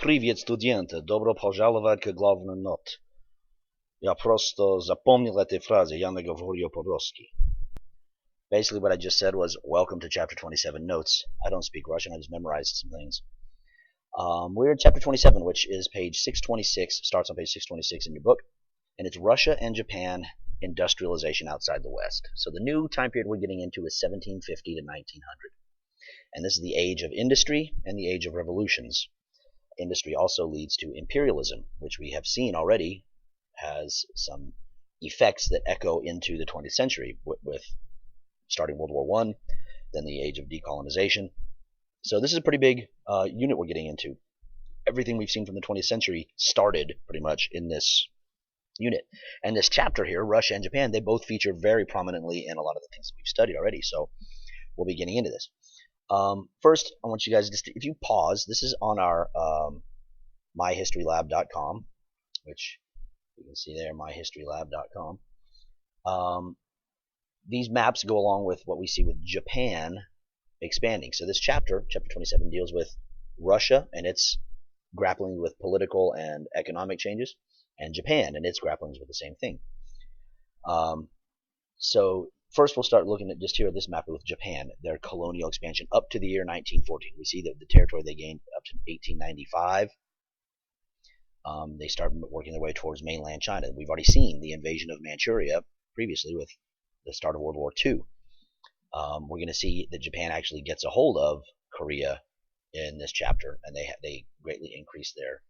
Привет, студенты! Добро пожаловать к главной ноте. Я просто запомнил этой фразы, я не говорю по-русски. Basically what I just said was, welcome to chapter 27 notes. I don't speak Russian, I just memorized some things. We're in chapter 27, which is page 626, starts on page 626 in your book, and it's Russia and Japan industrialization outside the West. So the new time period we're getting into is 1750 to 1900. And this is the age of industry and the age of revolutions. Industry also leads to imperialism, which we have seen already has some effects that echo into the 20th century with starting World War I, then the age of decolonization. So this is a pretty big unit we're getting into. Everything we've seen from the 20th century started pretty much in this unit. And this chapter here, Russia and Japan, they both feature very prominently in a lot of the things that we've studied already. So we'll be getting into this. First, I want you guys to, if you pause, this is on our myhistorylab.com, which you can see there, myhistorylab.com. These maps go along with what we see with Japan expanding. So this chapter, chapter 27, deals with Russia and its grappling with political and economic changes, and Japan and its grapplings with the same thing. So first we'll start looking at just here at this map with Japan, their colonial expansion up to the year 1914. We see that the territory they gained up to 1895. They start working their way towards mainland China. We've already seen the invasion of Manchuria previously with the start of World War II. We're going to see that Japan actually gets a hold of Korea in this chapter, and they greatly increase their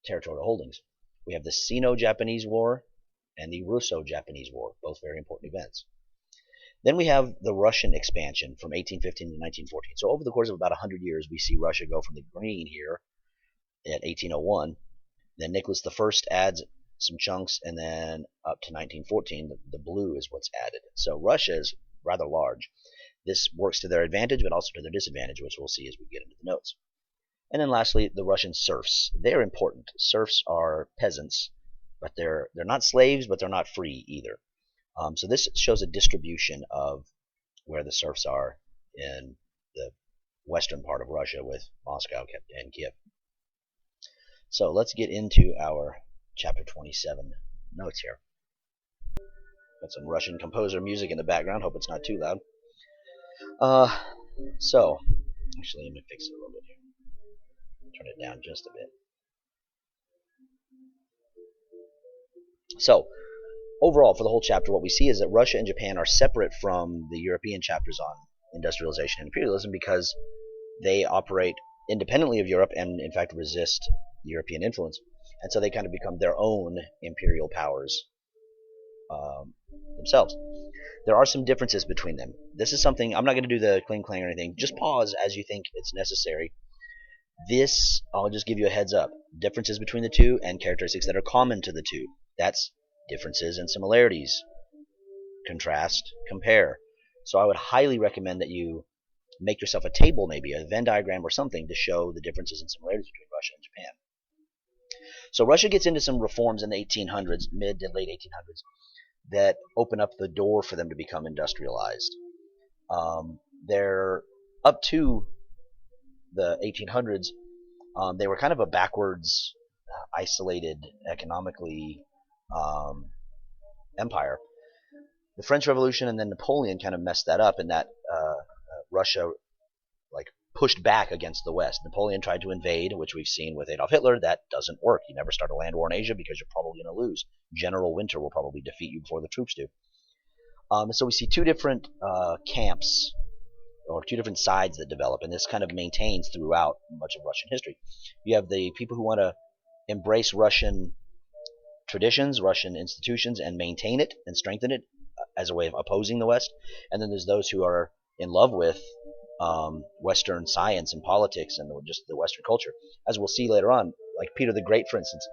territorial holdings. We have the Sino-Japanese War and the Russo-Japanese War, both very important events. Then we have the Russian expansion from 1815 to 1914. So over the course of about 100 years, we see Russia go from the green here at 1801. Then Nicholas I adds some chunks, and then up to 1914, the blue is what's added. So Russia is rather large. This works to their advantage, but also to their disadvantage, which we'll see as we get into the notes. And then lastly, the Russian serfs. They're important. Serfs are peasants, but they're not slaves, but they're not free either. So this shows a distribution of where the serfs are in the western part of Russia with Moscow and Kiev. So let's get into our chapter 27 notes here. Got some Russian composer music in the background. Hope it's not too loud. So actually, let me fix it a little bit here. Turn it down just a bit. So overall, for the whole chapter, what we see is that Russia and Japan are separate from the European chapters on industrialization and imperialism because they operate independently of Europe and, in fact, resist European influence. And so they kind of become their own imperial powers themselves. There are some differences between them. This is something, I'm not going to do the cling clang or anything. Just pause as you think it's necessary. This, I'll just give you a heads up. Differences between the two and characteristics that are common to the two. That's differences and similarities. Contrast, compare. So I would highly recommend that you make yourself a table, maybe a Venn diagram or something, to show the differences and similarities between Russia and Japan. So Russia gets into some reforms in the 1800s, mid to late 1800s, that open up the door for them to become industrialized. They're up to the 1800s. They were kind of a backwards, isolated economically empire. The French Revolution and then Napoleon kind of messed that up, in that Russia pushed back against the West. Napoleon tried to invade, which we've seen with Adolf Hitler. That doesn't work. You never start a land war in Asia because you're probably going to lose. General Winter will probably defeat you before the troops do. So we see two different camps, or two different sides that develop, and this kind of maintains throughout much of Russian history. You have the people who want to embrace Russian traditions, Russian institutions, and maintain it and strengthen it as a way of opposing the West. And then there's those who are in love with Western science and politics and just the Western culture. As we'll see later on, like Peter the Great, for instance,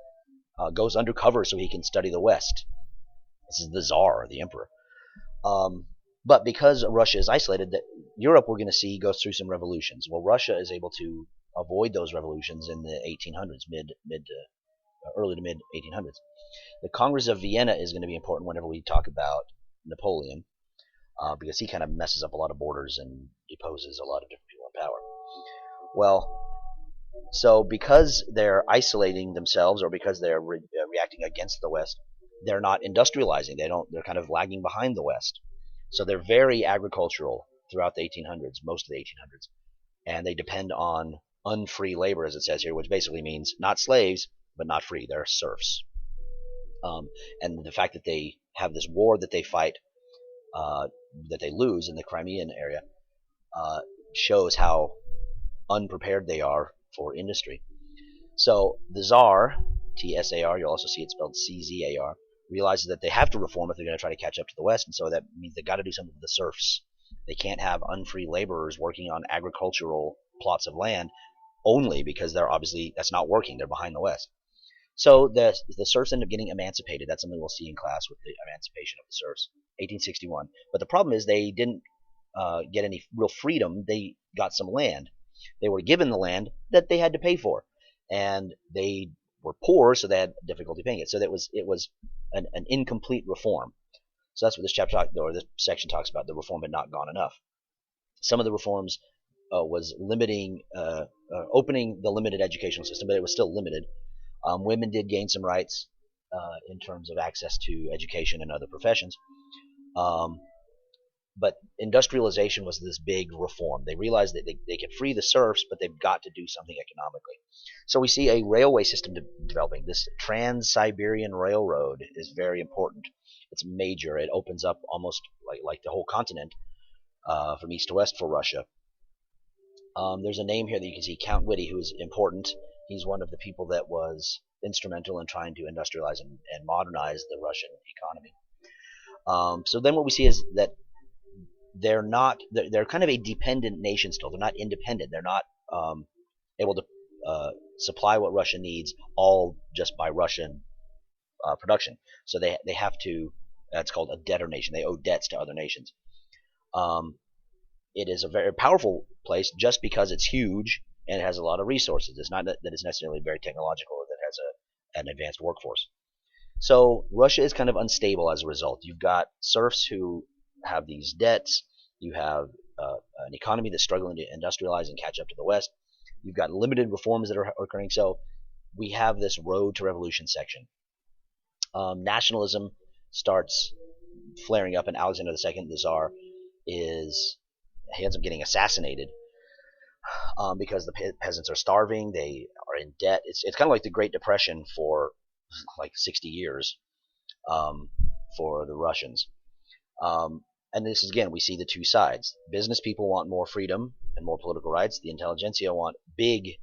goes undercover so he can study the West. This is the Tsar, the Emperor. But because Russia is isolated, that Europe, we're going to see, goes through some revolutions. Well, Russia is able to avoid those revolutions in the 1800s, early to mid 1800s. The Congress of Vienna is going to be important whenever we talk about Napoleon, because he kind of messes up a lot of borders and deposes a lot of different people in power. Well, So because they're isolating themselves, or because they're reacting against the West, they're not industrializing. They're kind of lagging behind the West. So they're very agricultural throughout the 1800s, most of the 1800s, and they depend on unfree labor, as it says here, which basically means not slaves, but not free. They're serfs. And the fact that they have this war that they fight, that they lose in the Crimean area, shows how unprepared they are for industry. So the Tsar, Tsar, you'll also see it spelled Czar, realizes that they have to reform if they're going to try to catch up to the West, and so that means they've got to do something with the serfs. They can't have unfree laborers working on agricultural plots of land only because that's not working. They're behind the West. So the serfs end up getting emancipated. That's something we'll see in class with the emancipation of the serfs, 1861. But the problem is they didn't get any real freedom. They got some land. They were given the land that they had to pay for, and they were poor, so they had difficulty paying it. So it was an incomplete reform. So that's what this chapter or this section talks about. The reform had not gone enough. Some of the reforms was opening the limited educational system, but it was still limited. Women did gain some rights in terms of access to education and other professions. But industrialization was this big reform. They realized that they could free the serfs, but they've got to do something economically. So we see a railway system developing. This Trans-Siberian Railroad is very important. It's major. It opens up almost like the whole continent from east to west for Russia. There's a name here that you can see, Count Witte, who is important. He's one of the people that was instrumental in trying to industrialize and modernize the Russian economy. So then what we see is that they're kind of a dependent nation still. They're not independent. They're not able to supply what Russia needs all just by Russian production. So they have to. That's called a debtor nation. They owe debts to other nations. It is a very powerful place just because it's huge and it has a lot of resources. It's not that it's necessarily very technological or that it has an advanced workforce. So Russia is kind of unstable as a result. You've got serfs who have these debts. You have an economy that's struggling to industrialize and catch up to the West. You've got limited reforms that are occurring. So we have this road to revolution section. Nationalism starts flaring up, and Alexander II, the Tsar, he ends up getting assassinated because the peasants are starving. They are in debt. It's kind of like the Great Depression for like 60 years for the Russians. And this is, again, we see the two sides. Business people want more freedom and more political rights. The intelligentsia want big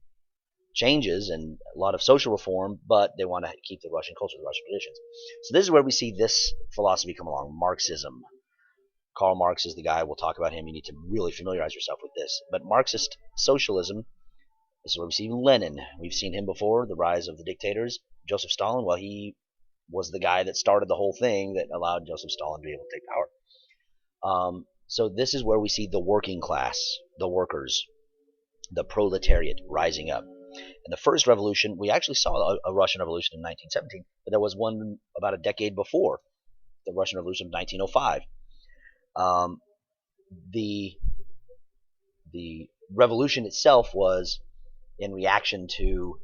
changes and a lot of social reform, but they want to keep the Russian culture, the Russian traditions. So this is where we see this philosophy come along, Marxism. Karl Marx is the guy. We'll talk about him. You need to really familiarize yourself with this. But Marxist socialism, this is where we see Lenin. We've seen him before, the rise of the dictators. Joseph Stalin, well, he was the guy that started the whole thing that allowed Joseph Stalin to be able to take power. So this is where we see the working class, the workers, the proletariat rising up. And the first revolution, we actually saw a Russian revolution in 1917, but there was one about a decade before, the Russian Revolution of 1905. The revolution itself was in reaction to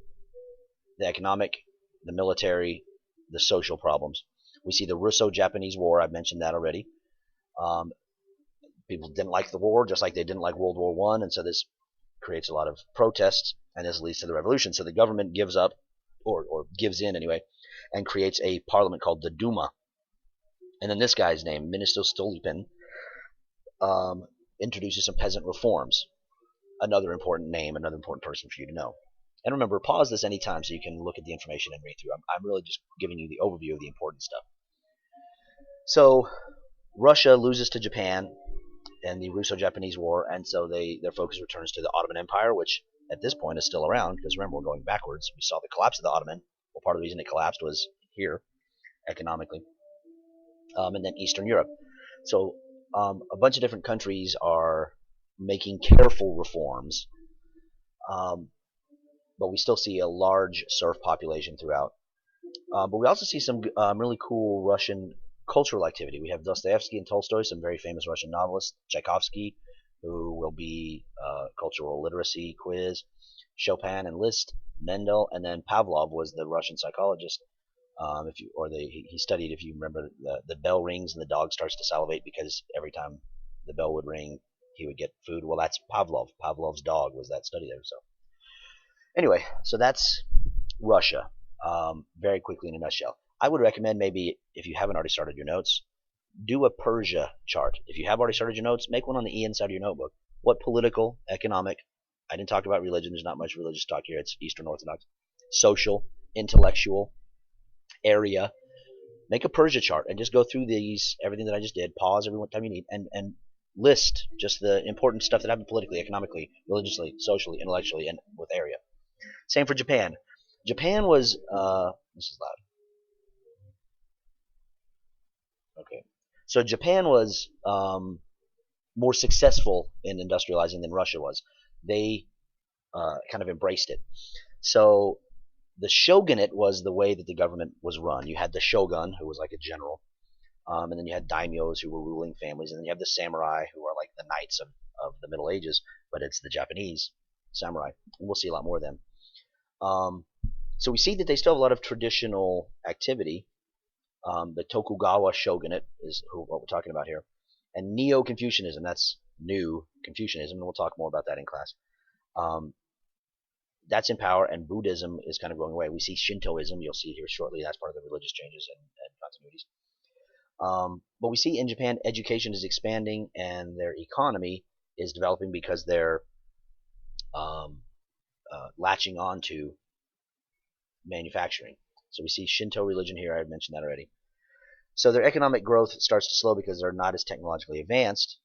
the economic, the military, the social problems. We see the Russo-Japanese War. I've mentioned that already. People didn't like the war, just like they didn't like World War I, and so this creates a lot of protests, and this leads to the revolution. So the government gives up, or gives in anyway, and creates a parliament called the Duma. And then this guy's name, Minister Stolypin, introduces some peasant reforms. Another important name, another important person for you to know. And remember, pause this anytime so you can look at the information and read through. I'm really just giving you the overview of the important stuff. So Russia loses to Japan in the Russo-Japanese War, and so their focus returns to the Ottoman Empire, which at this point is still around, because remember, we're going backwards. We saw the collapse of the Ottoman. Well, part of the reason it collapsed was here, economically. And then Eastern Europe. So a bunch of different countries are making careful reforms, but we still see a large serf population throughout. But we also see some really cool Russian cultural activity. We have Dostoevsky and Tolstoy, some very famous Russian novelists. Tchaikovsky, who will be cultural literacy quiz. Chopin and Liszt, Mendel, and then Pavlov was the Russian psychologist. He studied, if you remember, the bell rings and the dog starts to salivate because every time the bell would ring, he would get food. Well, that's Pavlov. Pavlov's dog was that study there. So anyway, so that's Russia. Very quickly in a nutshell. I would recommend, maybe if you haven't already started your notes, do a Persia chart. If you have already started your notes, make one on the E inside of your notebook. What political, economic, I didn't talk about religion, there's not much religious talk here, it's Eastern Orthodox, social, intellectual, area. Make a Persia chart and just go through everything that I just did, pause every time you need, and list just the important stuff that happened politically, economically, religiously, socially, intellectually, and with area. Same for Japan. Japan was, this is loud. Okay. So Japan was more successful in industrializing than Russia was. They kind of embraced it. So the shogunate was the way that the government was run. You had the shogun, who was like a general, and then you had daimyos, who were ruling families, and then you have the samurai, who are like the knights of the Middle Ages, but it's the Japanese samurai. And we'll see a lot more of them. So we see that they still have a lot of traditional activity. The Tokugawa shogunate is what we're talking about here. And Neo-Confucianism, that's new Confucianism, and we'll talk more about that in class. That's in power, and Buddhism is kind of going away. We see Shintoism, you'll see here shortly, that's part of the religious changes and continuities. But we see in Japan, education is expanding, and their economy is developing because they're latching on to manufacturing. So we see Shinto religion here, I mentioned that already. So their economic growth starts to slow because they're not as technologically advanced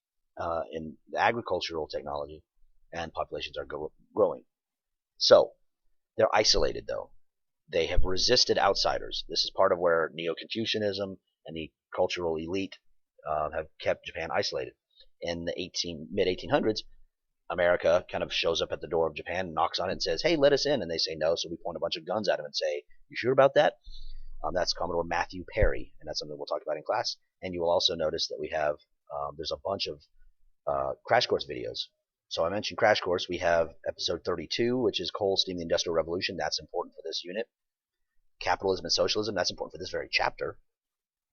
in the agricultural technology, and populations are growing. So they're isolated, though. They have resisted outsiders. This is part of where Neo-Confucianism and the cultural elite have kept Japan isolated. In the mid-1800s, America kind of shows up at the door of Japan, knocks on it, and says, "Hey, let us in." And they say no, so we point a bunch of guns at them and say, "You sure about that?" That's Commodore Matthew Perry, and that's something we'll talk about in class. And you will also notice that we have, there's a bunch of crash course videos. So I mentioned crash course. We have episode 32, which is Coal, Steam, the Industrial Revolution. That's important for this unit. Capitalism and Socialism. That's important for this very chapter.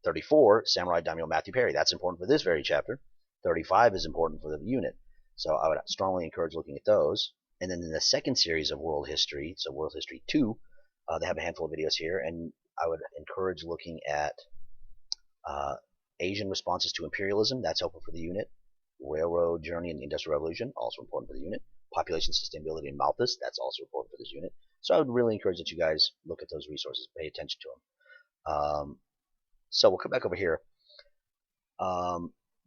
34, Samurai Daimyo Matthew Perry. That's important for this very chapter. 35 is important for the unit. So I would strongly encourage looking at those. And then in the second series of World History, so World History 2, they have a handful of videos here, and I would encourage looking at Asian responses to imperialism. That's helpful for the unit. Railroad journey in the Industrial Revolution, also important for the unit. Population sustainability in Malthus, that's also important for this unit. So I would really encourage that you guys look at those resources, pay attention to them. So we'll come back over here.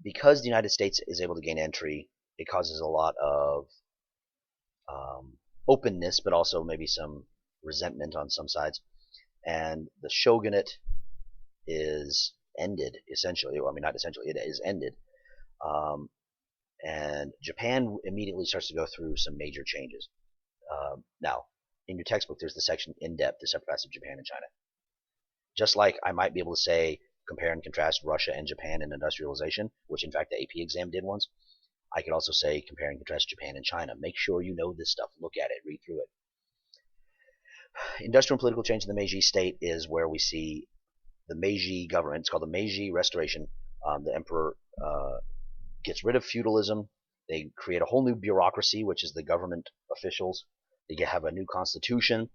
Because the United States is able to gain entry, it causes a lot of openness, but also maybe some resentment on some sides. And the shogunate is ended, essentially. Well, I mean, not essentially, it is ended. And Japan immediately starts to go through some major changes. Now, in your textbook, there's the section in-depth, the separate facts of Japan and China. Just like I might be able to say, compare and contrast Russia and Japan in industrialization, which in fact the AP exam did once, I could also say compare and contrast Japan and China. Make sure you know this stuff. Look at it. Read through it. Industrial and political change in the Meiji state is where we see the Meiji government. It's called the Meiji Restoration. The emperor gets rid of feudalism. They create a whole new bureaucracy, which is the government officials. They have a new constitution.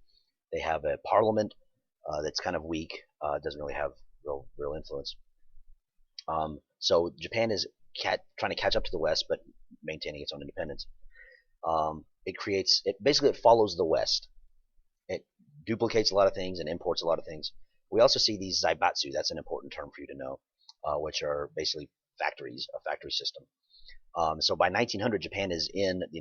They have a parliament that's kind of weak. Doesn't really have real influence. So Japan is trying to catch up to the West, but maintaining its own independence. It follows the West. It duplicates a lot of things and imports a lot of things. We also see these zaibatsu. That's an important term for you to know, which are basically factories, a factory system. So by 1900, Japan is in the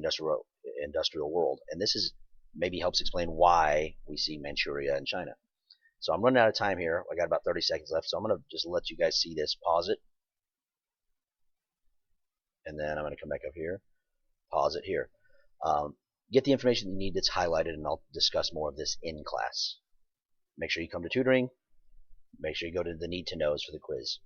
industrial world, and this maybe helps explain why we see Manchuria and China. So I'm running out of time here. I got about 30 seconds left, so I'm going to just let you guys see this, pause it, and then I'm going to come back up here, pause it here. Get the information you need that's highlighted, and I'll discuss more of this in class. Make sure you come to tutoring. Make sure you go to the need to knows for the quiz.